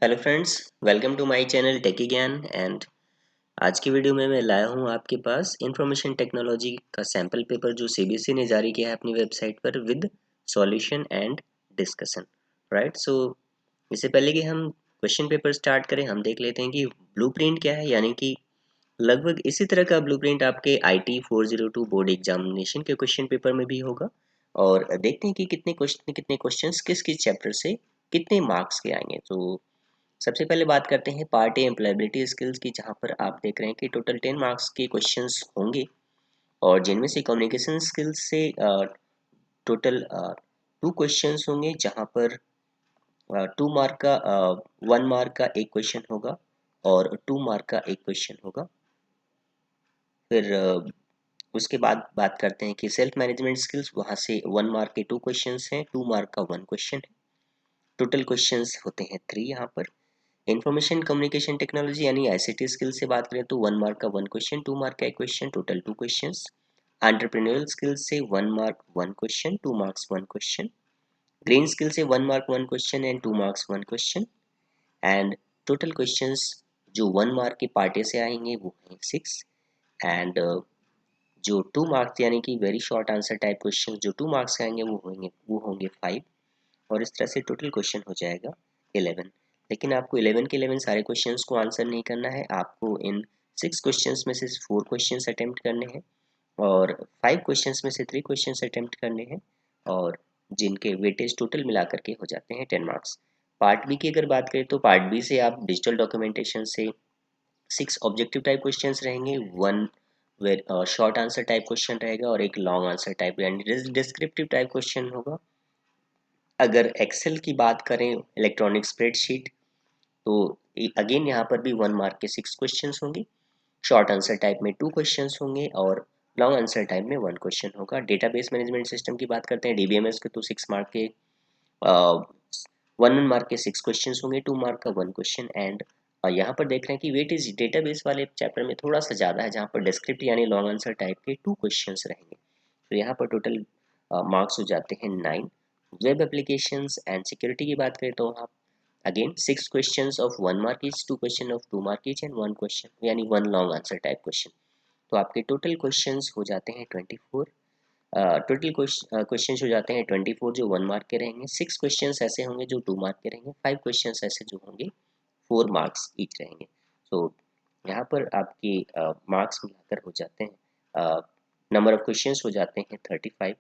Hello friends, welcome to my channel techy Gyan. And आज की video में मैं लाया हूँ आपके पास इंफॉर्मेशन टेक्नोलॉजी का सैम्पल पेपर जो सीबीएसई ने जारी किया है अपनी वेबसाइट पर with solution and discussion. Right, so इससे पहले कि हम क्वेश्चन पेपर स्टार्ट करें, हम देख लेते हैं कि ब्लूप्रिंट क्या है। यानी कि लगभग इसी तरह का ब्लूप्रिंट आपके IT 402 बोर्ड एग्जामिनेशन के क्वेश्चन पेपर में भी होगा। और देखते हैं कि कितने क्वेश्चंस किस किस चैप्टर से कितने मार्क्स के आएंगे। तो सबसे पहले बात करते हैं पार्ट ए एम्प्लॉयबिलिटी स्किल्स की, जहां पर आप देख रहे हैं कि टोटल 10 मार्क्स के क्वेश्चंस होंगे और जिनमें से कम्युनिकेशन स्किल्स से टोटल 2 क्वेश्चंस होंगे, जहां पर 2 मार्क का 1 मार्क का एक क्वेश्चन होगा और 2 मार्क का एक क्वेश्चन होगा। फिर उसके बाद बात करते हैं कि सेल्फ मैनेजमेंट स्किल्स, वहां से 1 मार्क के 2 क्वेश्चंस हैं, 2 मार्क का 1 क्वेश्चन है। टोटल क्वेश्चंस होते हैं 3 यहाँ पर। इन्फॉर्मेशन कम्युनिकेशन टेक्नोलॉजी यानी ICT स्किल से बात करें तो 1 मार्क का 1 क्वेश्चन, 2 मार्क का एक question, total 2 questions. Entrepreneurial skill से 1 mark 1 question, 2 marks 1 question. Green skill से 1 mark 1 question and 2 marks 1 question. And total questions जो 1 मार्क के पार्टे से आएंगे वो हैं 6। एंड जो 2 मार्क्स यानी कि very short answer type question जो 2 मार्क्स के आएंगे वो होंगे 5। और इस तरह से टोटल क्वेश्चन हो जाएगा 11। लेकिन आपको 11 के 11 सारे क्वेश्चंस को आंसर नहीं करना है, आपको इन 6 क्वेश्चंस में से 4 क्वेश्चंस अटेम्प्ट करने हैं और 5 क्वेश्चंस में से 3 क्वेश्चंस अटेम्प्ट करने हैं, और जिनके वेटेज टोटल मिला करके हो जाते हैं 10 मार्क्स। पार्ट बी की अगर बात करें तो पार्ट बी से आप डिजिटल डॉक्यूमेंटेशन से 6 ऑब्जेक्टिव टाइप क्वेश्चंस रहेंगे, 1 शॉर्ट आंसर टाइप क्वेश्चन रहेगा और एक लॉन्ग आंसर टाइप यानी डिस्क्रिप्टिव टाइप क्वेश्चन होगा। अगर एक्सेल की बात करें, इलेक्ट्रॉनिक स्प्रेडशीट, तो अगेन यहाँ पर भी 1 मार्क के 6 क्वेश्चंस होंगे, शॉर्ट आंसर टाइप में 2 क्वेश्चंस होंगे और लॉन्ग आंसर टाइप में 1 क्वेश्चन होगा। डेटाबेस मैनेजमेंट सिस्टम की बात करते हैं, DBMS के, तो 6 मार्क के 1 1 मार्क के 6 क्वेश्चंस होंगे, 2 मार्क का 1 क्वेश्चन। एंड यहाँ पर देख रहे हैं कि वेटेज डेटाबेस वाले चैप्टर में थोड़ा सा ज़्यादा है, जहाँ पर डिस्क्रिप्ट यानी लॉन्ग आंसर टाइप के 2 क्वेश्चंस रहेंगे। तो यहाँ पर टोटल मार्क्स हो जाते हैं 9। वेब एप्लीकेशंस एंड सिक्योरिटी की बात करें तो आप again 6 questions of 1 mark each, 2 question of 2 mark each and 1 question यानी 1 लॉन्ग आंसर टाइप क्वेश्चन। तो आपके टोटल क्वेश्चंस हो जाते हैं 24। टोटल क्वेश्चंस हो जाते हैं 24 जो 1 मार्क के रहेंगे। 6 क्वेश्चंस ऐसे होंगे जो 2 मार्क के रहेंगे, 5 क्वेश्चंस ऐसे जो होंगे 4 मार्क्स ईच रहेंगे। सो यहाँ पर आपके मार्क्स मिलाकर हो जाते हैं, नंबर ऑफ क्वेश्चंस हो जाते हैं 35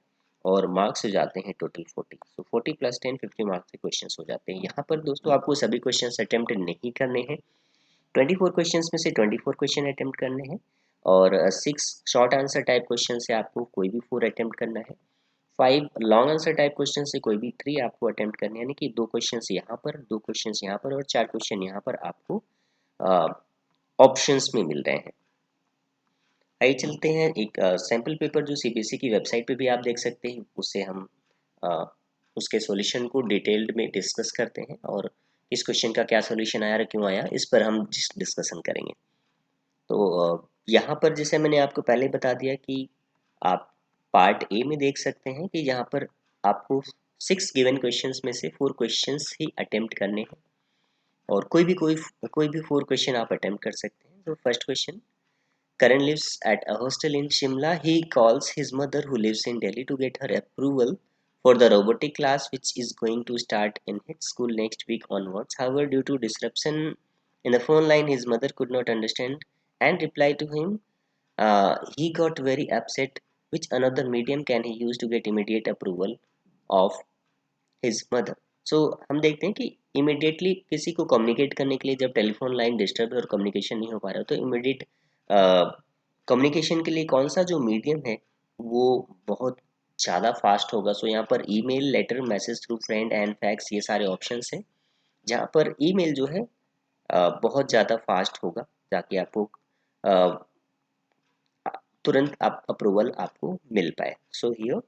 और मार्क्स हो जाते हैं टोटल 40। सो 40 + 10 50 मार्क्स के क्वेश्चंस हो जाते हैं। यहाँ पर दोस्तों आपको सभी क्वेश्चंस अटेम्प्ट नहीं करने हैं, 24 क्वेश्चंस में से 24 क्वेश्चन अटेम्प्ट करने हैं और 6 शॉर्ट आंसर टाइप क्वेश्चन से आपको कोई भी 4 अटेम्प्ट करना है। 5 लॉन्ग आंसर टाइप क्वेश्चन से कोई भी 3 आपको अटेम्प्ट करने हैं, यानी कि 2 क्वेश्चंस यहाँ पर, 2 क्वेश्चंस यहाँ पर और 4 क्वेश्चन यहाँ पर आपको ऑप्शंस में मिल रहे हैं। आइए चलते हैं एक सैम्पल पेपर जो CBSE की वेबसाइट पे भी आप देख सकते हैं, उससे हम अ, उसके सॉल्यूशन को डिटेल्ड में डिस्कस करते हैं और इस क्वेश्चन का क्या सॉल्यूशन आया और क्यों आया, इस पर हम डिस्कशन करेंगे। तो यहाँ पर जैसे मैंने आपको पहले बता दिया कि आप पार्ट ए में देख सकते हैं कि यहाँ पर आपको 6 गिवन क्वेश्चंस में से 4 क्वेश्चंस ही अटेम्प्ट करने हैं और कोई भी 4 क्वेश्चन आप अटेम्प्ट कर सकते हैं। तो first question, Karan lives at a hostel in Shimla. He calls his mother who lives in Delhi to get her approval for the robotic class which is going to start in his school next week onwards. However, due to disruption in the phone line, his mother could not understand and reply to him. He got very upset. Which another medium can he use to get immediate approval of his mother? So हम देखते हैं कि immediately किसी को communicate करने के लिए जब टेलीफोन लाइन डिस्टर्ब है और कम्युनिकेशन नहीं हो पा रहा तो इमिडिएट कम्युनिकेशन के लिए कौन सा जो मीडियम है वो बहुत ज़्यादा फास्ट होगा। सो यहाँ पर email, letter, message through friend and fax, ये सारे ऑप्शंस हैं, जहाँ पर ईमेल जो है बहुत ज़्यादा फास्ट होगा ताकि आपको अ, तुरंत आप अप्रूवल आपको मिल पाए। सो हियर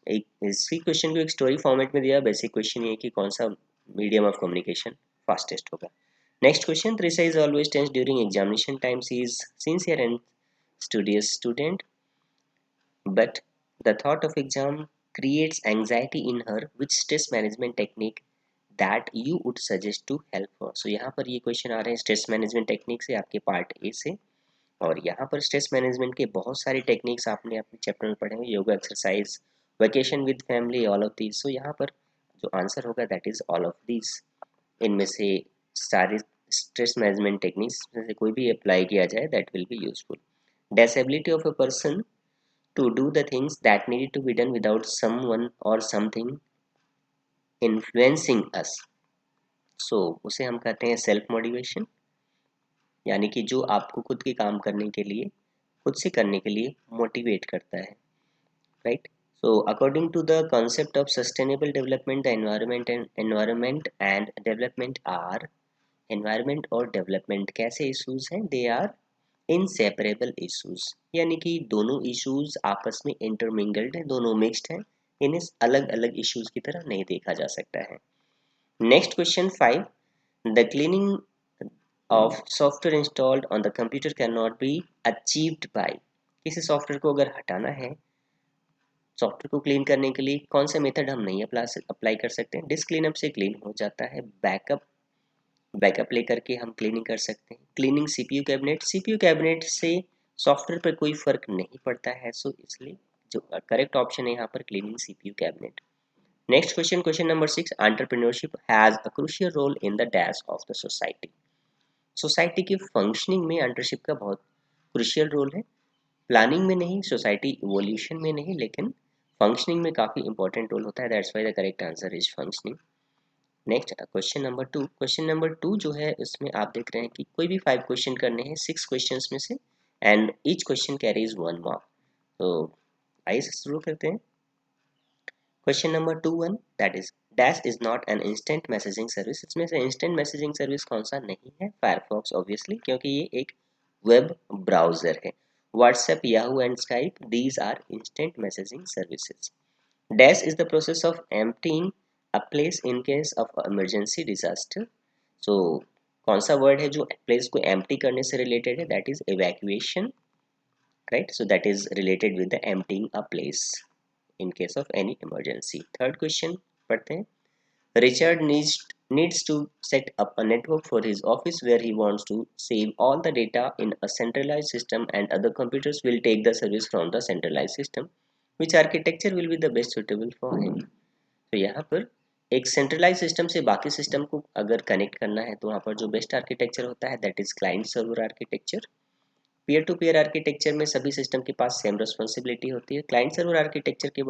एक इसी क्वेश्चन को एक स्टोरी फॉर्मेट में दिया। बेसिक क्वेश्चन ये है कि कौन सा मीडियम ऑफ कम्युनिकेशन फास्टेस्ट होगा। Next question, Trisha is always tense during examination time. She is sincere and studious student, but the thought of exam creates anxiety in her. Which stress management technique that you would suggest to help for. So यहाँ पर ये question आ रहे हैं stress management technique से, आपके part A से। और यहाँ पर स्ट्रेस मैनेजमेंट के बहुत सारे टेक्निक्स आपने अपने चैप्टर में पढ़े होंगे, yoga, exercise, vacation with family, all of these. So यहाँ पर जो आंसर होगा that is all of these. इनमें से सारे स्ट्रेस मैनेजमेंट टेक्निक्स में से कोई भी अप्लाई किया जाए that will be useful. Disability of a person to do the things that need to be done without someone or something influencing us. So उसे हम कहते हैं सेल्फ मोटिवेशन, यानी कि जो आपको खुद के काम करने के लिए, खुद से करने के लिए मोटिवेट करता है, right. So according to the concept of sustainable development, the environment and development are, environment और development कैसे issues हैं, they are inseparable issues, यानी कि दोनों issues आपस में intermingled हैं, दोनों mixed हैं, इन्हें अलग अलग issues की तरह नहीं देखा जा सकता है। Next question 5, the cleaning of software installed on the computer cannot be achieved by। किसी सॉफ्टवेयर को अगर हटाना है, सॉफ्टवेयर को क्लीन करने के लिए कौन सा मेथड हम नहीं अप्लाई कर सकते हैं, डिस्क क्लीनअप से क्लीन हो जाता है, बैकअप लेकर के हम क्लीनिंग कर सकते हैं। Cleaning CPU cabinet, CPU cabinet से सॉफ्टवेयर पर कोई फर्क नहीं पड़ता है, सो इसलिए जो करेक्ट ऑप्शन है यहाँ पर cleaning CPU cabinet. Next question, question number 6, entrepreneurship has a crucial role in the dash of the society. Society की फंक्शनिंग में एंटरप्रेन्योरशिप का बहुत क्रूशियल रोल है, प्लानिंग में नहीं, सोसाइटी इवोल्यूशन में नहीं, लेकिन फंक्शनिंग में काफ़ी इंपॉर्टेंट रोल होता है, that's why the correct answer is functioning. Next question number 2, question number 2 जो है इसमें आप देख रहे हैं कि कोई भी 5 क्वेश्चन करने हैं 6 क्वेश्चंस में से, and each question carries 1 mark. तो आइए शुरू करते हैं। Question number 2-1, that is dash is not an instant messaging service. इसमें से इंस्टेंट मैसेजिंग सर्विस कौन सा नहीं है, फायरफॉक्स ऑब्वियसली, क्योंकि ये एक वेब ब्राउजर है। WhatsApp, Yahoo and Skype, these are instant messaging services. Dash is the process of emptying a place in case of emergency disaster. So कौन सा वर्ड है जो प्लेस को एम्प्टी करने से रिलेटेड है, that is evacuation, right. So that is related with the emptying a place in case of any emergency. Third question पढ़ते हैं। Richard needs to set up a network for his office where he wants to save all the data in a centralized system and other computers will take the service from the centralized system. Which architecture will be the best suitable for him? तो यहाँ पर एक centralise system से बाकी system को अगर connect करना है तो वहाँ पर जो बेस्ट आर्किटेक्चर होता है that is client server architecture. Peer to peer architecture में सभी सिस्टम के पास सेम रिस्पॉन्सिबिलिटी होती है। क्लाइंट सर्वर आर्किटेक्चर के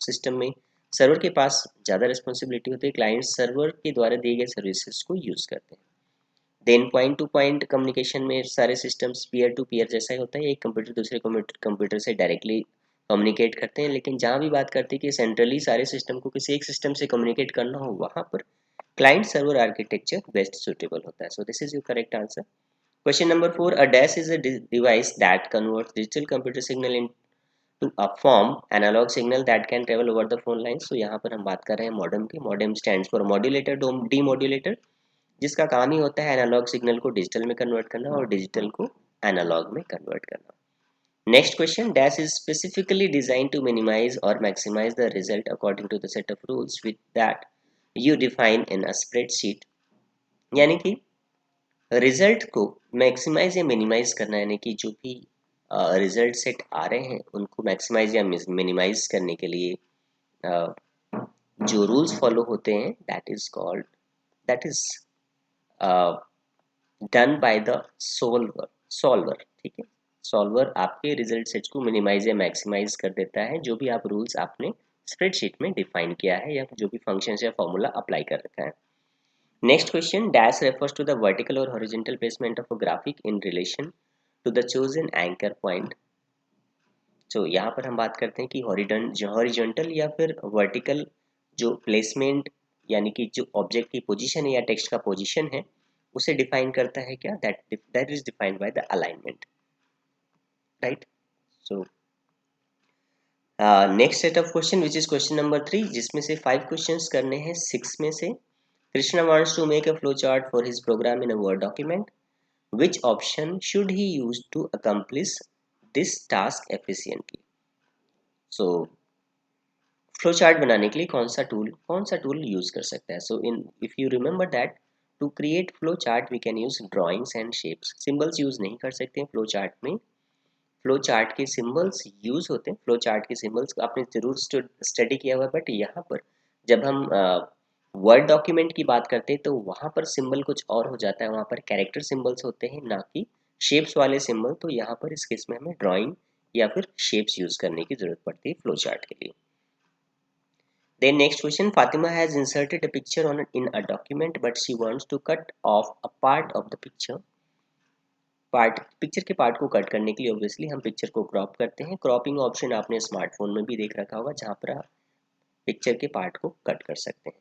सिस्टम में सर्वर के पास ज़्यादा रिस्पॉन्सिबिलिटी होती है, क्लाइंट सर्वर के द्वारा दिए गए सर्विसेज को यूज़ करते हैं। Then point to point communication में सारे सिस्टम्स पीयर टू पीयर जैसा ही होता है, एक कंप्यूटर दूसरे कंप्यूटर से डायरेक्टली कम्युनिकेट करते हैं, लेकिन जहाँ भी बात करते हैं कि सेंट्रली सारे सिस्टम को किसी एक सिस्टम से कम्युनिकेट करना हो, वहाँ पर client server architecture best suitable होता है। सो this is your correct answer. Question number 4, a dash is a device that converts digital computer signal into a form analog signal that can travel over the phone lines। So यहाँ पर हम बात कर रहे हैं modem की। Modem stands for modulator demodulator, जिसका काम ही होता है एनालॉग सिग्नल को डिजिटल में कन्वर्ट करना और डिजिटल को एनालॉग में कन्वर्ट करना। Next question, dash is specifically design to minimise और maximise the result according to the set of rules with that you define in a spreadsheet. यानी कि रिजल्ट को मैक्सिमाइज या मिनिमाइज करना, यानी कि जो भी रिजल्ट सेट आ रहे हैं उनको मैक्सिमाइज या मिनिमाइज करने के लिए जो रूल्स फॉलो होते हैं that is done by the solver. ठीक है, सॉल्वर आपके रिजल्ट सेट को मिनिमाइज या मैक्सिमाइज कर देता है, जो भी आप रूल्स आपने स्प्रेडशीट में डिफाइन किया है या जो भी फंक्शन या फॉर्मूला अप्लाई कर रखा है। Next question, dash refers to the vertical or horizontal placement of a graphic in relation to the chosen anchor point। तो यहाँ पर हम बात करते हैं कि हॉरिजॉन्टल या फिर वर्टिकल जो प्लेसमेंट, यानी कि जो ऑब्जेक्ट की पोजीशन है या टेक्स्ट का पोजीशन है, उसे डिफाइन करता है क्या, that is defined by the alignment, right. So next set of question which is question number 3, जिसमें से 5 क्वेश्चंस करने हैं 6 में से। Krishna wants to make a flowchart for his program in a Word document. Which option should he use to accomplish this task efficiently? So, flow chart बनाने के लिए कौन सा टूल यूज कर सकता है? So in if you remember that to create flow chart we can use drawings and shapes. Symbols use नहीं कर सकते हैं फ्लो चार्ट में। फ्लो चार्ट के सिंबल्स यूज होते हैं। फ्लो चार्ट के सिंबल्स आपने जरूर स्टडी किया हुआ है, बट यहाँ पर जब हम वर्ड डॉक्यूमेंट की बात करते हैं तो वहाँ पर सिंबल कुछ और हो जाता है। वहाँ पर कैरेक्टर सिंबल्स होते हैं, ना कि शेप्स वाले सिंबल। तो यहाँ पर इस केस में हमें ड्राइंग या फिर शेप्स यूज करने की जरूरत पड़ती है फ्लो चार्ट के लिए। Then next question, Fatima has inserted a picture in a document but she wants to cut off a part of the picture. Picture के पार्ट को कट करने के लिए ऑब्वियसली हम पिक्चर को क्रॉप करते हैं। क्रॉपिंग ऑप्शन आपने स्मार्टफोन में भी देख रखा होगा, जहाँ पर आप पिक्चर के पार्ट को कट कर सकते हैं।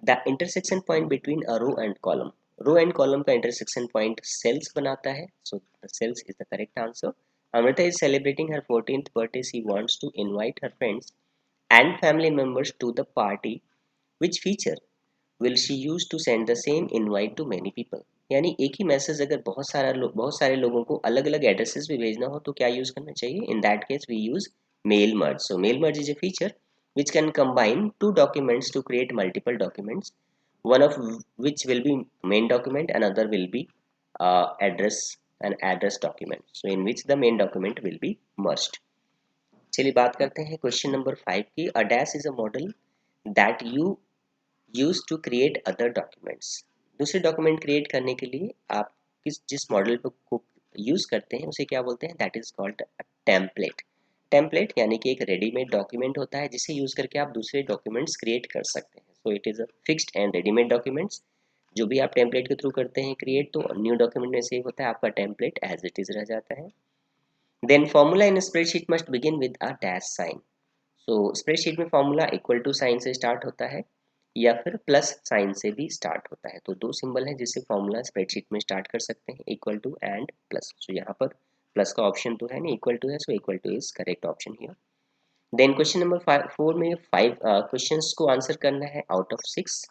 The intersection point between a row and column. Row and column का इंटरसेक्शन पॉइंट सेल्स बनाता है, so the cells is the correct answer. Amrita is celebrating her 14th birthday. She wants to invite her friends and family members to the party. Which feature will she use to send the same invite to many people? यानी एक ही message अगर बहुत सारे लोगों को अलग अलग addresses पे भेजना हो तो क्या यूज करना चाहिए? In that case we use mail merge. So mail merge is a feature which can combine two documents to create multiple documents, one of which will be main document, another will be an address document, so in which the main document will be merged. चलिए बात करते हैं question number 5 की। A dash is a model that you use to create other documents. दूसरे document create करने के लिए आप जिस मॉडल को यूज करते हैं उसे क्या बोलते हैं? That is called template. Template यानी कि एक रेडीमेड डॉक्यूमेंट होता है जिसे यूज करके आप दूसरे डॉक्यूमेंट्स क्रिएट कर सकते हैं। So it is a fixed and readymade documents. जो भी आप टेम्पलेट के थ्रू करते हैं क्रिएट, तो न्यू डॉक्यूमेंट में सेव होता है, आपका टेम्पलेट एज इट इज रह जाता है। Then formula in a spreadsheet must begin with a dash sign. So spreadsheet में formula equal to साइन से स्टार्ट होता है या फिर प्लस साइन से भी स्टार्ट होता है। तो दो सिंबल है जिससे फॉर्मूला स्प्रेडशीट में स्टार्ट कर सकते हैं, इक्वल टू एंड प्लस। सो यहाँ पर प्लस का ऑप्शन तो है नहीं, इक्वल टू है, so equal to is correct option here. Then question number 4 में 5 क्वेश्चंस को आंसर करना है out of 6।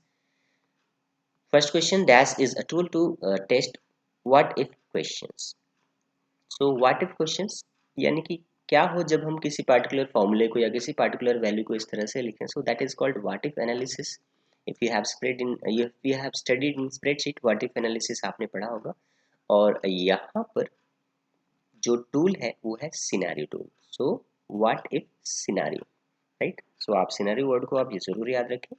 First question, dash is a tool to test what if questions. So what if questions यानी कि क्या हो जब हम किसी पार्टिकुलर फॉर्मूले को या किसी पार्टिकुलर वैल्यू को इस तरह से लिखें। सो that is called what if analysis. If you have studied in spreadsheet, what if analysis आपने पढ़ा होगा। और यहाँ पर जो टूल है वो है scenario tool. So what if scenario, right. So आप सिनेरियो वर्ड को आप ये जरूर याद रखें।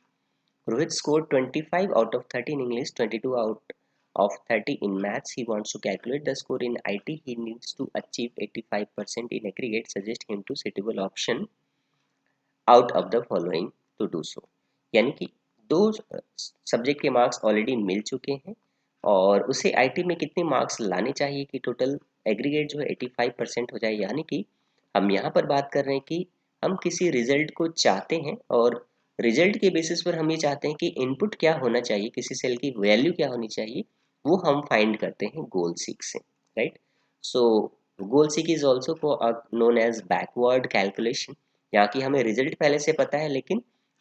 Rohit scored 25 out of 30 in English, 22 out of 30 in maths. He wants to calculate the score in IT. He needs to achieve 85% in aggregate. Suggest him to suitable option out of the following to do so. यानी कि दो subject के marks already मिल चुके हैं और उसे IT में कितने मार्क्स लाने चाहिए कि टोटल एग्रीगेट जो है 85% हो जाए। यानी कि हम यहाँ पर बात कर रहे हैं कि हम किसी रिजल्ट को चाहते हैं और रिजल्ट के बेसिस पर हम ये चाहते हैं कि इनपुट क्या होना चाहिए, किसी सेल की वैल्यू क्या होनी चाहिए, वो हम फाइंड करते हैं गोल सीक से, right. So goal seek is also known as backward calculation. यहाँ की हमें रिजल्ट पहले से पता है लेकिन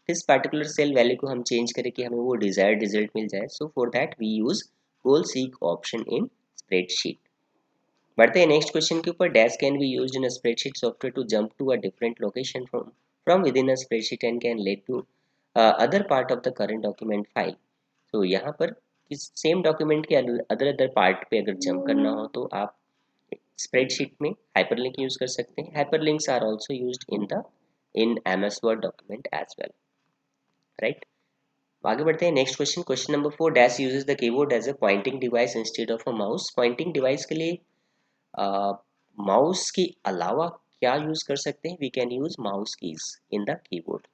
किस पर्टिकुलर सेल वैल्यू को हम चेंज करें कि हमें वो डिजायर्ड रिजल्ट मिल जाए। So for that we use goal seek option in spreadsheet. बढ़ते हैं नेक्स्ट क्वेश्चन के ऊपर। Dash can be used in a spreadsheet software to jump to a different location from within a spreadsheet and can lead to other part of the current document file. तो यहाँ पर इस same document के other part पे अगर jump करना हो तो आप स्प्रेडशीट में हाइपरलिंक यूज कर सकते हैं। Hyperlinks are also used in MS Word document as well, right. आगे बढ़ते हैं next question. Question number 4, dash uses the keyboard as a pointing device instead of a mouse. Pointing device के लिए mouse के अलावा क्या यूज कर सकते हैं? We can use mouse keys in the keyboard,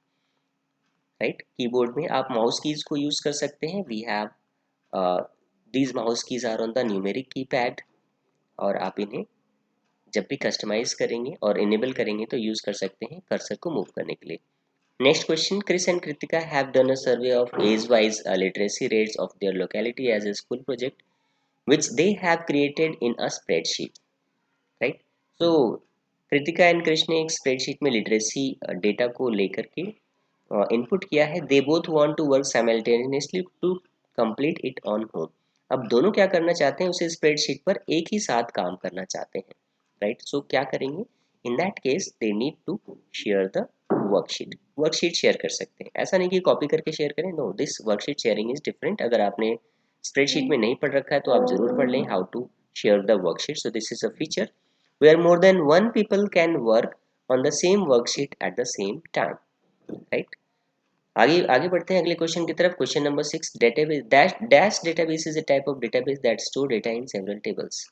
right. Keyboard में आप माउस कीज को यूज कर सकते हैं। We have these mouse keys are on the numeric keypad और आप इन्हें जब भी कस्टमाइज करेंगे और इनेबल करेंगे तो यूज कर सकते हैं कर्सर को मूव करने के लिए। Next question, Chris and Kritika have done a survey of age-wise literacy rates of their locality as a school project, which they have created in a spreadsheet, right? So, Kritika and Krish ने एक spreadsheet में literacy data को लेकर के input किया है। They both want to work simultaneously to complete it on home. अब दोनों क्या करना चाहते हैं? उसे spreadsheet पर एक ही साथ काम करना चाहते हैं, right? So क्या करेंगे? In that case, they need to share the worksheet. Worksheet share कर सकते हैं। ऐसा नहीं कि कॉपी करके शेयर करें, no, this worksheet sharing is different. अगर आपने स्प्रेडशीट में नहीं पढ़ रखा है तो आप जरूर पढ़ लें how to share the worksheet. So this is a feature where more than one people can work on the same worksheet at the same time, right. आगे आगे बढ़ते हैं अगले क्वेश्चन की तरफ। Question number 6, database dash database is a type of database that store data in several tables.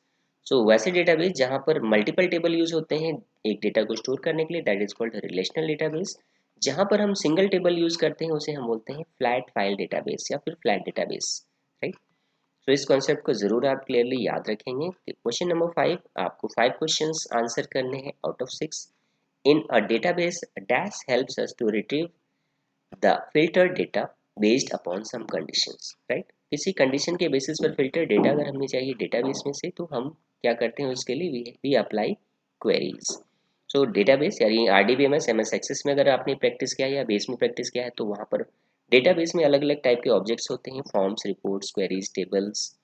So वैसे database जहां पर मल्टीपल टेबल यूज होते हैं एक डेटा को स्टोर करने के लिए, that is called relational database. जहां पर हम सिंगल टेबल यूज करते हैं उसे हम बोलते हैं फ्लैट फाइल डेटाबेस या फिर फ्लैट डेटाबेस, राइट। तो इस कॉन्सेप्ट को जरूर आप क्लियरली याद रखेंगे। क्वेश्चन नंबर 5, आपको 5 क्वेश्चंस आंसर करने हैं out of 6। In a database dash helps us to retrieve the filter data based upon some conditions, right. किसी कंडीशन के बेसिस पर फिल्टर डेटा अगर हमें चाहिए डेटाबेस में से तो हम क्या करते हैं उसके लिए we apply queries. So database यानी आरडीबीएमएस एमएस एक्सेस में अगर आपने प्रैक्टिस किया है या बेस में प्रैक्टिस किया है तो वहाँ पर डेटाबेस में अलग अलग टाइप के ऑब्जेक्ट्स होते हैं, forms, reports, queries, tables,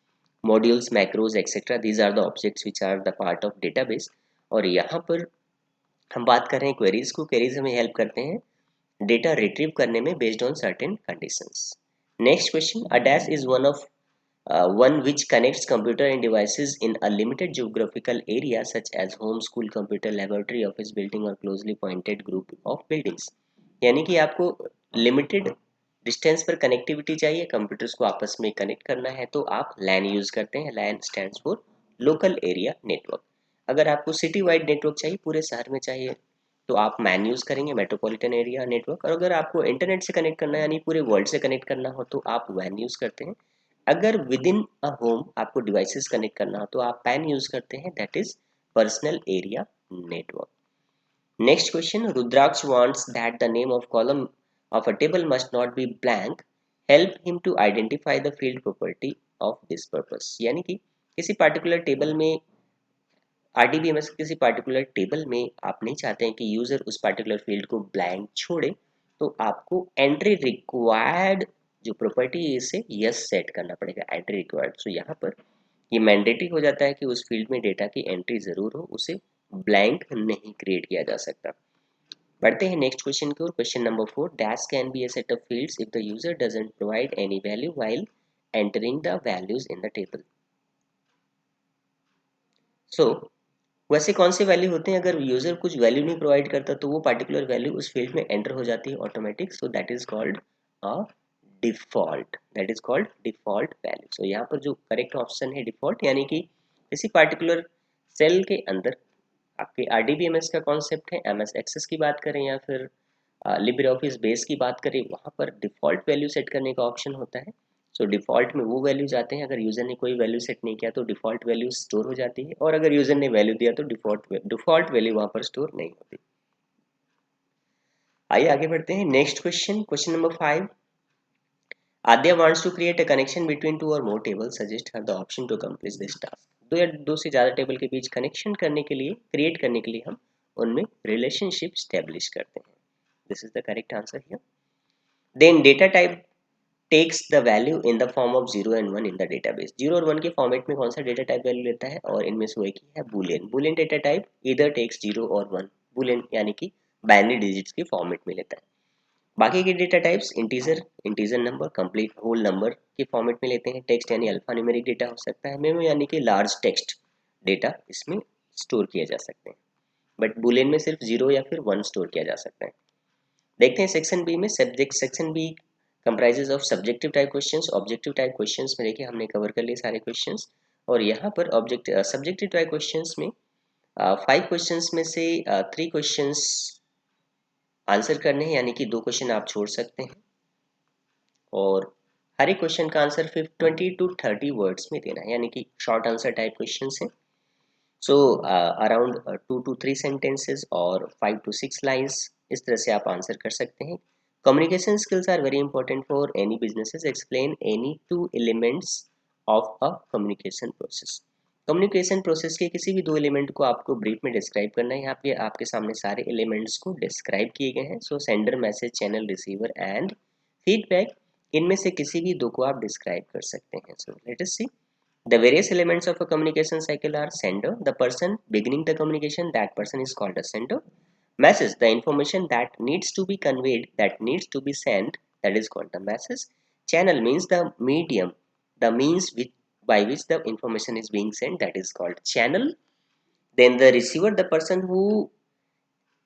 modules, macros etcetera. These are the objects which are the part of database. और यहाँ पर हम बात कर रहे हैं क्वेरीज को। क्वेरीज हमें हेल्प करते हैं डेटा रिट्रीव करने में based on certain conditions. Next question, a dash is one which connects computer and devices in a limited geographical area such as home, school, computer, laboratory, office building or closely pointed group of buildings। यानी कि आपको limited distance पर connectivity चाहिए, computers को आपस में connect करना है तो आप लैन यूज करते हैं। LAN stands for local area network. अगर आपको सिटी वाइड नेटवर्क चाहिए, पूरे शहर में चाहिए, तो आप मैन यूज करेंगे, मेट्रोपॉलिटन एरिया नेटवर्क। और अगर आपको इंटरनेट से कनेक्ट करना है यानी पूरे वर्ल्ड से कनेक्ट करना हो तो आप वैन यूज करते हैं। अगर विद इन अ होम आपको डिवाइसेस कनेक्ट करना हो तो आप पैन यूज करते हैं, that is personal area network. Next question, Rudraksh wants that the name of column of a table must not be blank, help him to identify the field property of this purpose. यानी कि किसी particular table में RDBMS किसी particular table में आप नहीं चाहते हैं कि यूजर उस पार्टिकुलर फील्ड को ब्लैंक छोड़े, तो आपको एंट्री रिक्वायर्ड जो प्रॉपर्टी है इसे यस सेट करना पड़ेगा, एंट्री रिक्वायर्ड। सो यहाँ पर ये मैंडेटरी हो जाता है कि उस फील्ड में डेटा की एंट्री जरूर हो, उसे ब्लैंक नहीं क्रिएट किया जा सकता। बढ़ते हैं नेक्स्ट क्वेश्चन की ओर। Question number 4, dash can be a set of fields if the user doesn't provide any value while entering the values in the table. So वैसे कौन से वैल्यू होते हैं, अगर यूजर कुछ वैल्यू नहीं प्रोवाइड करता तो वो पार्टिकुलर वैल्यू उस फील्ड में एंटर हो जाती है automatic. So that is called a default, that is called default value. So यहाँ पर जो करेक्ट ऑप्शन है डिफॉल्ट, यानी कि किसी पार्टिकुलर सेल के अंदर आपके आरडीबीएमएस का कॉन्सेप्ट है, एमएस एक्सेस की बात करें या फिर लिब्रे ऑफिस बेस की बात करें, वहाँ पर डिफॉल्ट वैल्यू सेट करने का ऑप्शन होता है। सो डिफॉल्ट में वो वैल्यूज आते हैं, अगर यूजर ने कोई वैल्यू सेट नहीं किया तो डिफॉल्ट वैल्यू स्टोर हो जाती है, और अगर यूजर ने वैल्यू दिया तो डिफॉल्ट वैल्यू वहाँ पर स्टोर नहीं होती। आइए आगे बढ़ते हैं। Next question, question number 5, Aadya wants to create a connection between two or more tables, suggest her the option to accomplish this task। दो से ज़्यादा टेबल के बीच कनेक्शन करने के लिए, क्रिएट करने के लिए हम उनमें रिलेशनशिप स्टेब्लिश करते हैं। This is the correct answer here. Then data type takes the value in the form of 0 and 1 in the database. 0 और 1 के फॉर्मेट में कौन सा डेटा टाइप वैल्यू लेता है, और इनमें से एक ही है बूलियन। बूलियन डेटा टाइप इधर टेक्स 0 और 1, बूलियन यानी कि बाइनरी डिजिट्स के फॉर्मेट में लेता है। बाकी के data types integer, integer number, complete whole number के फॉर्मेट में लेते हैं। टेक्स्ट यानी अल्फा न्यूमेरिक डेटा हो सकता है, मेमो यानी कि लार्ज टेक्स्ट डेटा इसमें स्टोर किया जा सकते हैं, बट बुलियन में सिर्फ 0 या फिर 1 स्टोर किया जा सकता है। देखते हैं सेक्शन बी में। Subject section B comprises of subjective type questions. Objective type questions में देखिए हमने कवर कर लिए सारे क्वेश्चंस, और यहाँ पर सब्जेक्टिव टाइप क्वेश्चंस में 5 क्वेश्चंस में से 3 क्वेश्चंस आंसर करने हैं, यानी कि 2 क्वेश्चन आप छोड़ सकते हैं, और हर एक क्वेश्चन का आंसर 20 to 30 वर्ड्स में देना है, यानी कि शॉर्ट आंसर टाइप क्वेश्चन है। सो अराउंड 2 to 3 सेंटेंसेस और 5 to 6 लाइन्स, इस तरह से आप आंसर कर सकते हैं। Communication skills are very important for any businesses. Explain any 2 elements of a communication process. Communication process के किसी भी 2 एलिमेंट को आपको ब्रीफ में डिस्क्राइब करना है। यहाँ पे आपके सामने सारे एलिमेंट्स को डिस्क्राइब किए गए हैं। So sender, message, channel, receiver and feedback, इनमें से किसी भी 2 को आप डिस्क्राइब कर सकते हैं। So let us see. The various elements of a communication cycle are sender, the person beginning the communication, that person is called a sender. Message, the information that needs to be conveyed, that needs to be sent, that is called the message. Channel means the medium, the means by which the information is being sent, that is called channel. Then the receiver, the person who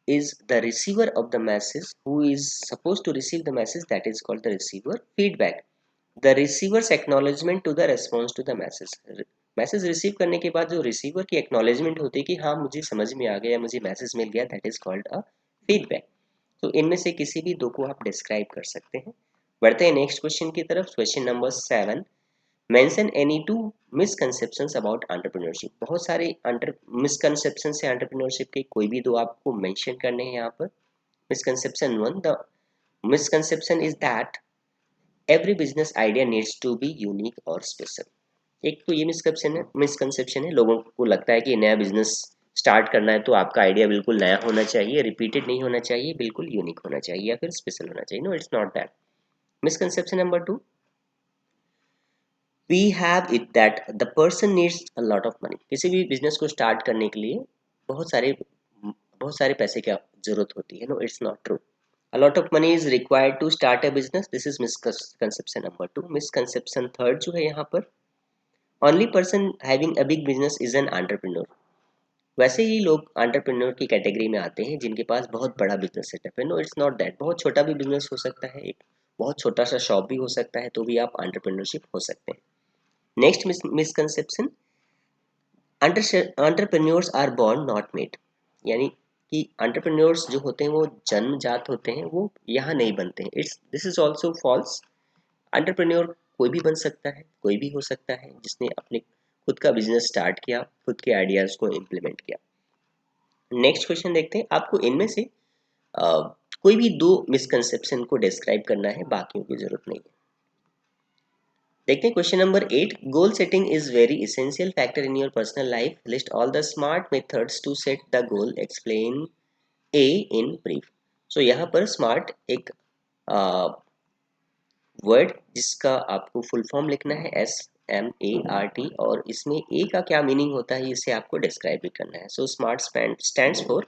is the receiver of the message, who is supposed to receive the message, that is called the receiver. Feedback, the receiver's acknowledgement to the response to the message. Message receive करने के बाद जो receiver की acknowledgement होती है कि हाँ मुझे समझ में आ गया, मुझे मैसेज मिल गया, that is called a feedback. तो इनमें से किसी भी दो को आप डिस्क्राइब कर सकते हैं. बढ़ते हैं नेक्स्ट क्वेश्चन की तरफ. Question number 7, mention any two misconceptions about entrepreneurship. बहुत सारे मिसकंसेप्शन है एंटरप्रेन्योरशिप के, कोई भी दो आपको मेंशन करने हैं यहाँ पर. Misconception 1, the misconception is that every business idea needs to be unique और स्पेशल. एक तो ये मिसकंसेप्शन है, लोगों को लगता है कि नया बिजनेस स्टार्ट करना है तो आपका आइडिया बिल्कुल नया होना चाहिए, रिपीटेड नहीं होना चाहिए, बिल्कुल यूनिक होना चाहिए या फिर स्पेशल होना चाहिए. No, it's not that. Misconception number 2, we have it that the person needs a lot of money. किसी भी बिजनेस को स्टार्ट करने के लिए बहुत सारे पैसे की जरूरत होती है. No, it's not true. A lot of money is required to start a business. This is misconception number 2. Misconception 3 जो है यहाँ पर, only person having a big business is an entrepreneur. वैसे ही लोग एंटरप्रेन्योर की कैटेगरी में आते हैं जिनके पास बहुत बड़ा बिजनेस सेटअप है. No, it's not that. बहुत छोटा भी बिजनेस हो सकता है, एक बहुत छोटा सा शॉप भी हो सकता है, तो भी आप एंटरप्रेन्योरशिप हो सकते हैं. Next misconception, entrepreneurs are born not made. यानी कि एंटरप्रेन्योर्स जो होते हैं वो जन्मजात होते हैं, वो यहाँ नहीं बनते हैं. This is also false. Entrepreneur कोई भी बन सकता है, कोई भी हो सकता है जिसने अपने खुद का बिजनेस स्टार्ट किया, खुद के आइडियाज को इम्प्लीमेंट किया. नेक्स्ट क्वेश्चन देखते हैं. आपको इनमें से कोई भी दो मिसकंसेप्शन को डिस्क्राइब करना है, बाकियों की जरूरत नहीं है. देखते हैं question number 8, goal setting is very essential factor in your personal life. List all the smart methods to set the goal, explain a in brief. So यहाँ पर स्मार्ट एक वर्ड जिसका आपको फुल फॉर्म लिखना है SMART, और इसमें ए का क्या मीनिंग होता है इसे आपको डिस्क्राइब भी करना है. So SMART stands for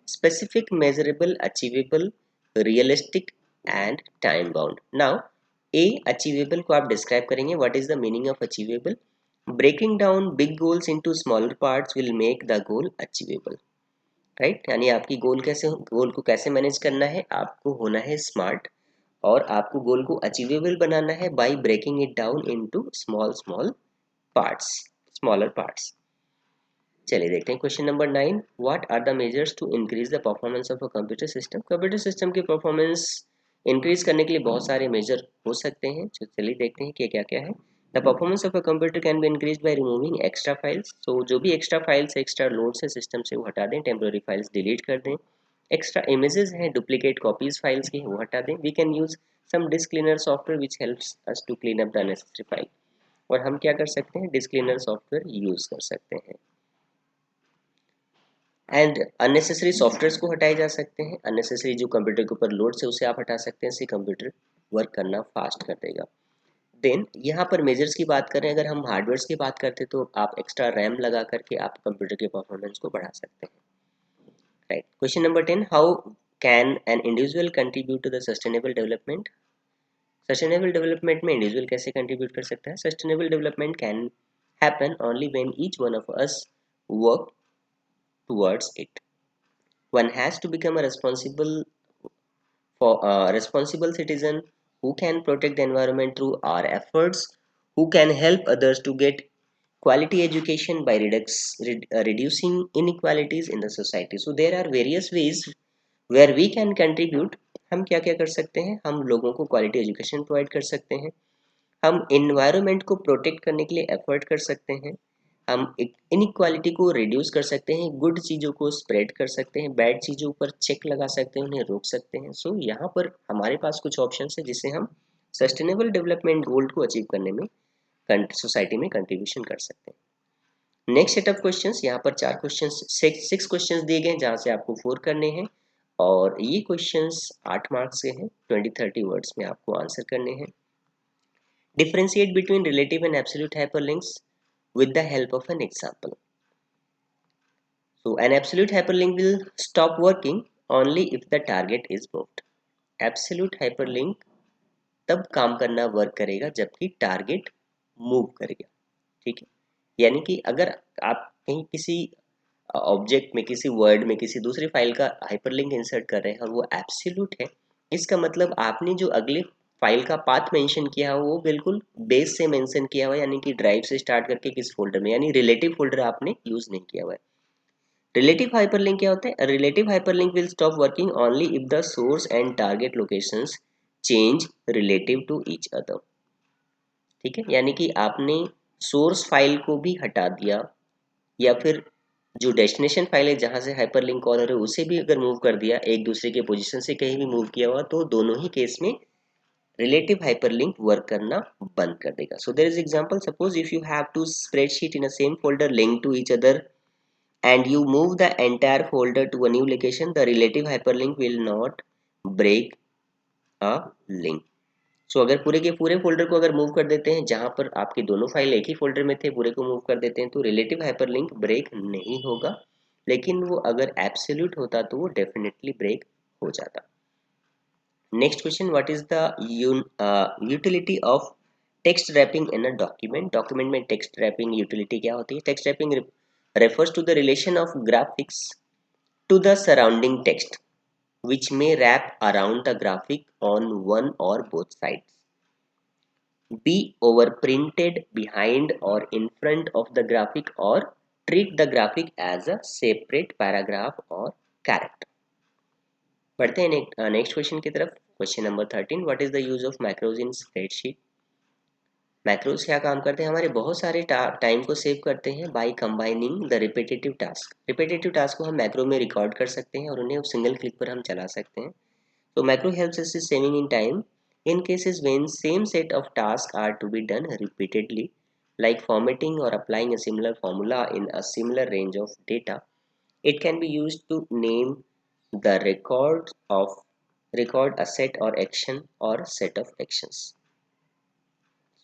specific, measurable, achievable, realistic and time bound. Now A, achievable को आप डिस्क्राइब करेंगे. What is the meaning of achievable? Breaking down big goals into smaller parts will make the goal achievable. Right, यानी आपकी गोल को कैसे manage करना है, आपको होना है स्मार्ट, और आपको गोल को अचीवेबल बनाना है by breaking it down into small parts, smaller parts. चलिए देखते हैं question number 9, what are the measures to increase the performance of a computer system. Computer system की परफॉर्मेंस इंक्रीज करने के लिए बहुत सारे मेजर हो सकते हैं. तो चलिए देखते हैं कि क्या क्या है. The performance of a computer can be increase by removing extra files. तो जो भी एक्स्ट्रा फाइल्स, एक्स्ट्रा लोड्स है सिस्टम से, वो हटा दें. टेम्पोररी फाइल्स डिलीट कर दें. एक्स्ट्रा इमेजेस हैं, डुप्लीकेट कॉपीज फाइल्स की, वो हटा दें. We can use some disk cleaner software which helps us to clean up the unnecessary file. और हम क्या कर सकते हैं, डिस्क क्लीनर सॉफ्टवेयर यूज कर सकते हैं. एंड अननेसेसरी सॉफ्टवेयर्स को हटाए जा सकते हैं. अननेसेसरी जो कंप्यूटर के ऊपर लोड्स है उसे आप हटा सकते हैं, इससे कंप्यूटर वर्क करना फास्ट कर देगा. देन यहाँ पर मेजर्स की बात करें, अगर हम हार्डवेयर्स की बात करते हैं तो आप एक्स्ट्रा रैम लगा करके आप कंप्यूटर के परफॉर्मेंस को बढ़ा सकते हैं. Right. Question number 10, how can an individual contribute to the sustainable development. Sustainable development में इंडिविजुअल कैसे कंट्रीब्यूट कर सकता है? Sustainable development can happen only when each one of us work towards it. One has to become a responsible citizen who can protect the environment through our efforts, who can help others to get quality education by reducing inequalities in the society. So there are various ways where we can contribute. हम क्या क्या कर सकते हैं, हम लोगों को quality education provide कर सकते हैं, हम इन्वायरमेंट को प्रोटेक्ट करने के लिए एफर्ट कर सकते हैं, हम इनइक्वालिटी को रिड्यूस कर सकते हैं, गुड चीज़ों को स्प्रेड कर सकते हैं, बैड चीज़ों पर चेक लगा सकते हैं, उन्हें रोक सकते हैं. सो यहाँ पर हमारे पास कुछ ऑप्शन है जिससे हम सस्टेनेबल डेवलपमेंट गोल को अचीव करने में सोसाइटी में कंट्रीब्यूशन कर सकते हैं. नेक्स्ट सेट ऑफ क्वेश्चंस, यहाँ पर 4 क्वेश्चन, 6 क्वेश्चंस दिए गए जहाँ से आपको 4 करने हैं, और ये क्वेश्चंस 8 मार्क्स के हैं. 20-30 वर्ड्स में आपको आंसर करने हैं. Differentiate between relative and absolute hyperlinks with the help of an example. So an absolute hyperlink will stop working only if the target is moved. Absolute hyperlink तब काम करना work करेगा जबकि टारगेट मूव करेगा, ठीक है। यानी कि अगर आप कहीं किसी ऑब्जेक्ट में, किसी वर्ड में, किसी दूसरी फाइल का हाइपरलिंक इंसर्ट कर रहे हैं और वो एब्सोल्यूट है, इसका मतलब आपने जो अगले फाइल का पाथ मेंशन किया है वो बिल्कुल बेस से मेंशन किया हुआ है, यानी कि ड्राइव से स्टार्ट करके किस फोल्डर में, यानी रिलेटिव फोल्डर आपने यूज नहीं किया हुआ है। रिलेटिव हाइपरलिंक क्या होता है? Relative hyperlink will stop working only if the source and target locations change relative to each other, ठीक है। यानी कि आपने सोर्स फाइल को भी हटा दिया या फिर जो डेस्टिनेशन फाइल है जहां से हाइपरलिंक कॉल हो रहा है उसे भी अगर मूव कर दिया, एक दूसरे के पोजीशन से कहीं भी मूव किया हुआ, तो दोनों ही केस में रिलेटिव हाइपरलिंक वर्क करना बंद कर देगा। So there is example, suppose if you have two spreadsheet in a same folder linked to each other and you move the entire folder to a new location, the relative hyperlink will not break a link. सो अगर पूरे के पूरे folder को अगर move कर देते हैं जहां पर आपके दोनों फाइल एक ही फोल्डर में थे, पूरे को मूव कर देते हैं तो रिलेटिव हाइपरलिंक ब्रेक नहीं होगा, लेकिन वो अगर एब्सोल्यूट होता तो वो डेफिनेटली ब्रेक हो जाता। Next question, what is the utility of text wrapping in a document? Document में टेक्स्ट रैपिंग यूटिलिटी क्या होती है? Text wrapping refers to the relation of graphics to the surrounding text which may wrap around the graphic on one or both sides, be overprinted behind or in front of the graphic, or treat the graphic as a separate paragraph or character. बढ़ते हैं next question की तरफ। Question number 13, what is the use of macros in spreadsheet? Macros क्या काम करते हैं? हमारे बहुत सारे टाइम को सेव करते हैं by combining the repetitive task. Repetitive task को हम मैक्रो में रिकॉर्ड कर सकते हैं और उन्हें सिंगल क्लिक पर हम चला सकते हैं। तो macro helps us in saving in time in cases when same set of task are to be done repeatedly, like formatting or applying a similar formula in a similar range of data. It can be used to name the record a set or action or set of actions.